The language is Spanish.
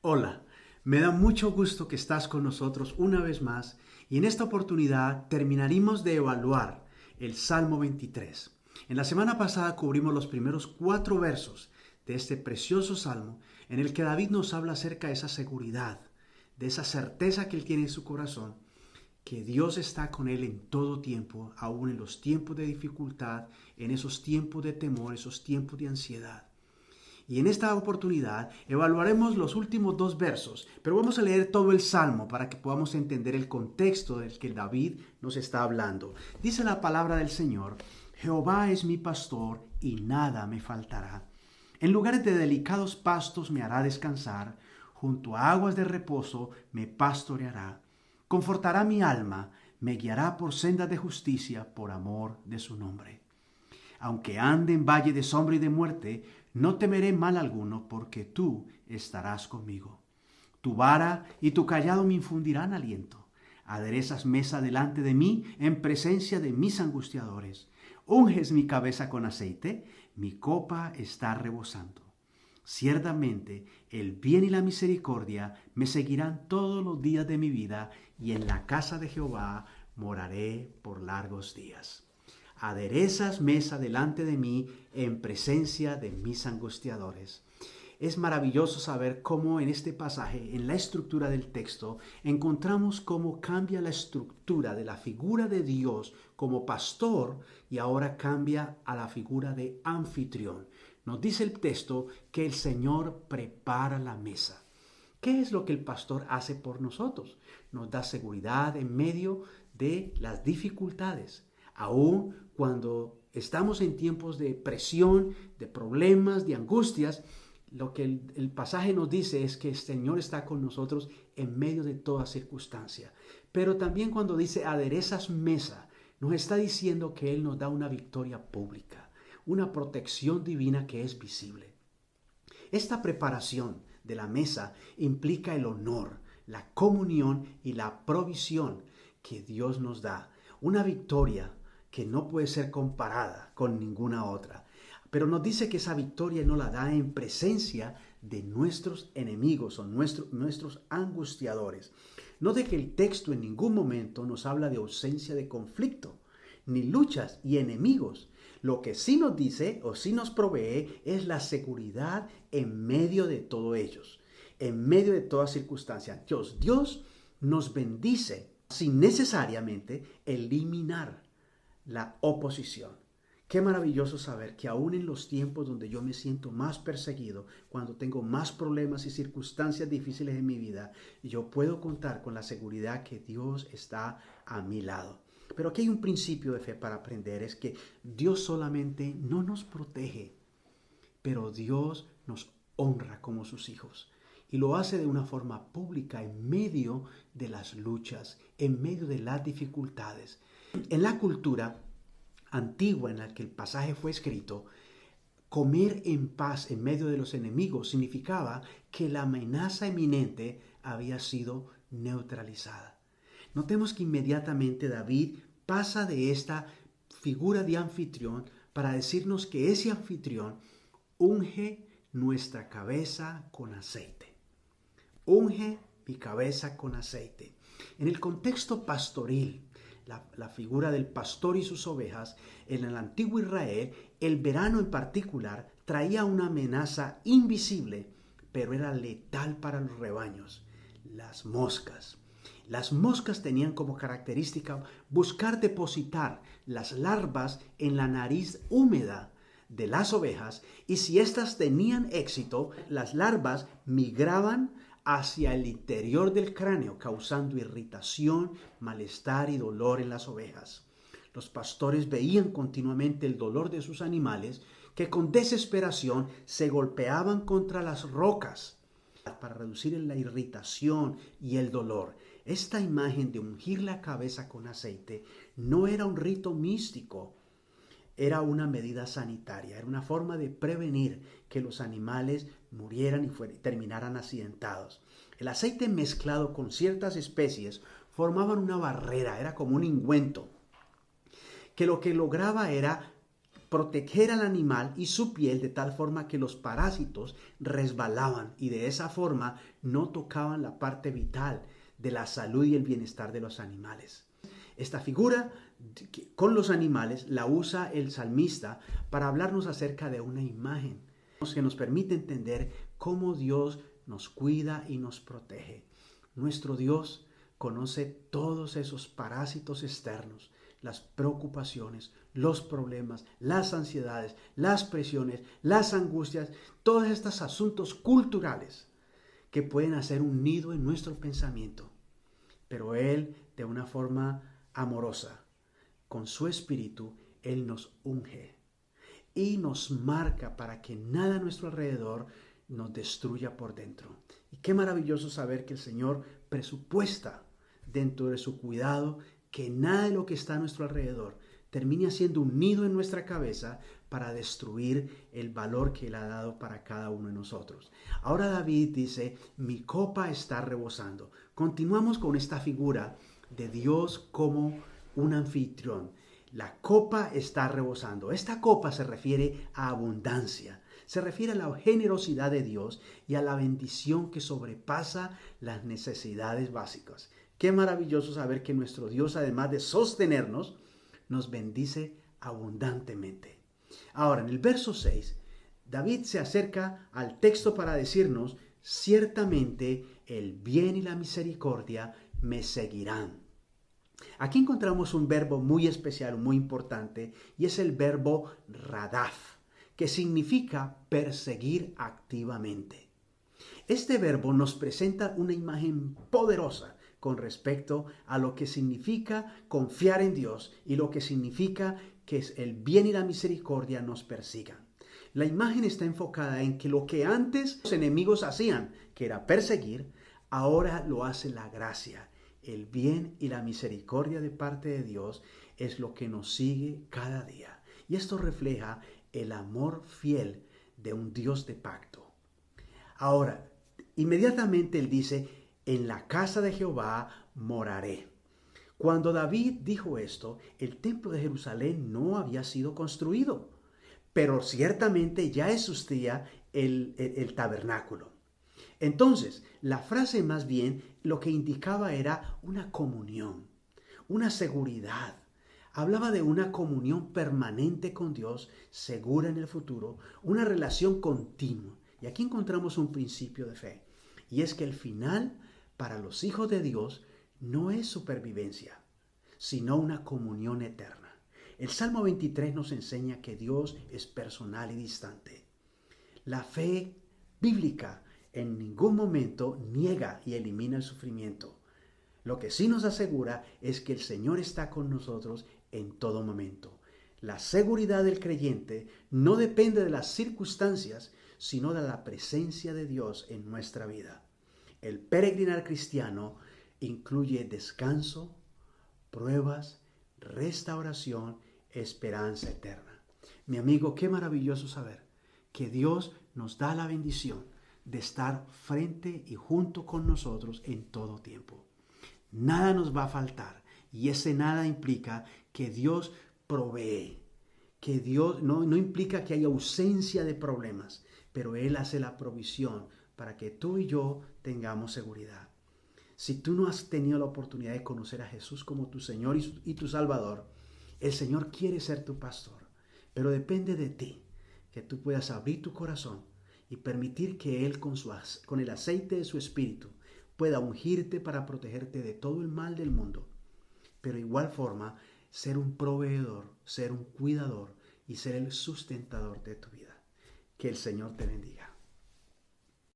Hola, me da mucho gusto que estás con nosotros una vez más y en esta oportunidad terminaremos de evaluar el Salmo 23. En la semana pasada cubrimos los primeros 4 versos de este precioso salmo en el que David nos habla acerca de esa seguridad, de esa certeza que él tiene en su corazón, que Dios está con él en todo tiempo, aún en los tiempos de dificultad, en esos tiempos de temor, esos tiempos de ansiedad. Y en esta oportunidad evaluaremos los últimos 2 versos, pero vamos a leer todo el Salmo para que podamos entender el contexto del que David nos está hablando. Dice la palabra del Señor: Jehová es mi pastor y nada me faltará. En lugares de delicados pastos me hará descansar, junto a aguas de reposo me pastoreará. Confortará mi alma, me guiará por sendas de justicia por amor de su nombre. Aunque ande en valle de sombra y de muerte, no temeré mal alguno, porque tú estarás conmigo. Tu vara y tu callado me infundirán aliento. Aderezas mesa delante de mí en presencia de mis angustiadores. Unges mi cabeza con aceite, mi copa está rebosando. Ciertamente el bien y la misericordia me seguirán todos los días de mi vida, y en la casa de Jehová moraré por largos días. Aderezas mesa delante de mí en presencia de mis angustiadores. Es maravilloso saber cómo en este pasaje, en la estructura del texto, encontramos cómo cambia la estructura de la figura de Dios como pastor y ahora cambia a la figura de anfitrión. Nos dice el texto que el Señor prepara la mesa. ¿Qué es lo que el pastor hace por nosotros? Nos da seguridad en medio de las dificultades. Aún cuando estamos en tiempos de presión, de problemas, de angustias, lo que el pasaje nos dice es que el Señor está con nosotros en medio de toda circunstancia. Pero también cuando dice aderezas mesa, nos está diciendo que Él nos da una victoria pública, una protección divina que es visible. Esta preparación de la mesa implica el honor, la comunión y la provisión que Dios nos da. Una victoria que no puede ser comparada con ninguna otra. Pero nos dice que esa victoria no la da en presencia de nuestros enemigos o nuestros angustiadores. No de que el texto en ningún momento nos habla de ausencia de conflicto, ni luchas y enemigos. Lo que sí nos dice o sí nos provee es la seguridad en medio de todos ellos, en medio de toda circunstancia. Dios nos bendice sin necesariamente eliminar la oposición. Qué maravilloso saber que aún en los tiempos donde yo me siento más perseguido, cuando tengo más problemas y circunstancias difíciles en mi vida, yo puedo contar con la seguridad que Dios está a mi lado. Pero aquí hay un principio de fe para aprender, es que Dios solamente no nos protege, pero Dios nos honra como sus hijos. Y lo hace de una forma pública en medio de las luchas, en medio de las dificultades. En la cultura antigua en la que el pasaje fue escrito, comer en paz en medio de los enemigos significaba que la amenaza inminente había sido neutralizada. Notemos que inmediatamente David pasa de esta figura de anfitrión para decirnos que ese anfitrión unge nuestra cabeza con aceite. Unge mi cabeza con aceite. En el contexto pastoril, la figura del pastor y sus ovejas, en el antiguo Israel, el verano en particular traía una amenaza invisible, pero era letal para los rebaños: las moscas. Las moscas tenían como característica buscar depositar las larvas en la nariz húmeda de las ovejas, y si éstas tenían éxito, las larvas migraban hacia el interior del cráneo, causando irritación, malestar y dolor en las ovejas. Los pastores veían continuamente el dolor de sus animales, que con desesperación se golpeaban contra las rocas para reducir la irritación y el dolor. Esta imagen de ungir la cabeza con aceite no era un rito místico, era una medida sanitaria, era una forma de prevenir que los animales murieran y terminaran accidentados. El aceite mezclado con ciertas especies formaban una barrera, era como un ungüento, que lo que lograba era proteger al animal y su piel de tal forma que los parásitos resbalaban y de esa forma no tocaban la parte vital de la salud y el bienestar de los animales. Esta figura con los animales la usa el salmista para hablarnos acerca de una imagen que nos permite entender cómo Dios nos cuida y nos protege. Nuestro Dios conoce todos esos parásitos externos, las preocupaciones, los problemas, las ansiedades, las presiones, las angustias, todos estos asuntos culturales que pueden hacer un nido en nuestro pensamiento. Pero Él, de una forma amorosa, con su espíritu, Él nos unge y nos marca para que nada a nuestro alrededor nos destruya por dentro. Y qué maravilloso saber que el Señor presupuesta dentro de su cuidado que nada de lo que está a nuestro alrededor termine haciendo un nido en nuestra cabeza para destruir el valor que Él ha dado para cada uno de nosotros. Ahora David dice, mi copa está rebosando. Continuamos con esta figura de Dios como un anfitrión. La copa está rebosando. Esta copa se refiere a abundancia. Se refiere a la generosidad de Dios y a la bendición que sobrepasa las necesidades básicas. Qué maravilloso saber que nuestro Dios, además de sostenernos, nos bendice abundantemente. Ahora, en el verso 6, David se acerca al texto para decirnos, ciertamente el bien y la misericordia me seguirán. Aquí encontramos un verbo muy especial, muy importante, y es el verbo radaf, que significa perseguir activamente. Este verbo nos presenta una imagen poderosa con respecto a lo que significa confiar en Dios y lo que significa que el bien y la misericordia nos persigan. La imagen está enfocada en que lo que antes los enemigos hacían, que era perseguir, ahora lo hace la gracia. El bien y la misericordia de parte de Dios es lo que nos sigue cada día. Y esto refleja el amor fiel de un Dios de pacto. Ahora, inmediatamente él dice, en la casa de Jehová moraré. Cuando David dijo esto, el templo de Jerusalén no había sido construido, pero ciertamente ya existía el tabernáculo. Entonces, la frase más bien lo que indicaba era una comunión, una seguridad. Hablaba de una comunión permanente con Dios, segura en el futuro, una relación continua. Y aquí encontramos un principio de fe, y es que el final para los hijos de Dios no es supervivencia, sino una comunión eterna. El Salmo 23 nos enseña que Dios es personal y distante. La fe bíblica en ningún momento niega y elimina el sufrimiento. Lo que sí nos asegura es que el Señor está con nosotros en todo momento. La seguridad del creyente no depende de las circunstancias, sino de la presencia de Dios en nuestra vida. El peregrinar cristiano incluye descanso, pruebas, restauración, esperanza eterna. Mi amigo, qué maravilloso saber que Dios nos da la bendición de estar frente y junto con nosotros en todo tiempo. Nada nos va a faltar y ese nada implica que Dios provee, que Dios no implica que haya ausencia de problemas, pero Él hace la provisión para que tú y yo tengamos seguridad. Si tú no has tenido la oportunidad de conocer a Jesús como tu Señor y tu Salvador, el Señor quiere ser tu pastor, pero depende de ti que tú puedas abrir tu corazón y permitir que Él con el aceite de su Espíritu pueda ungirte para protegerte de todo el mal del mundo, pero de igual forma ser un proveedor, ser un cuidador y ser el sustentador de tu vida. Que el Señor te bendiga.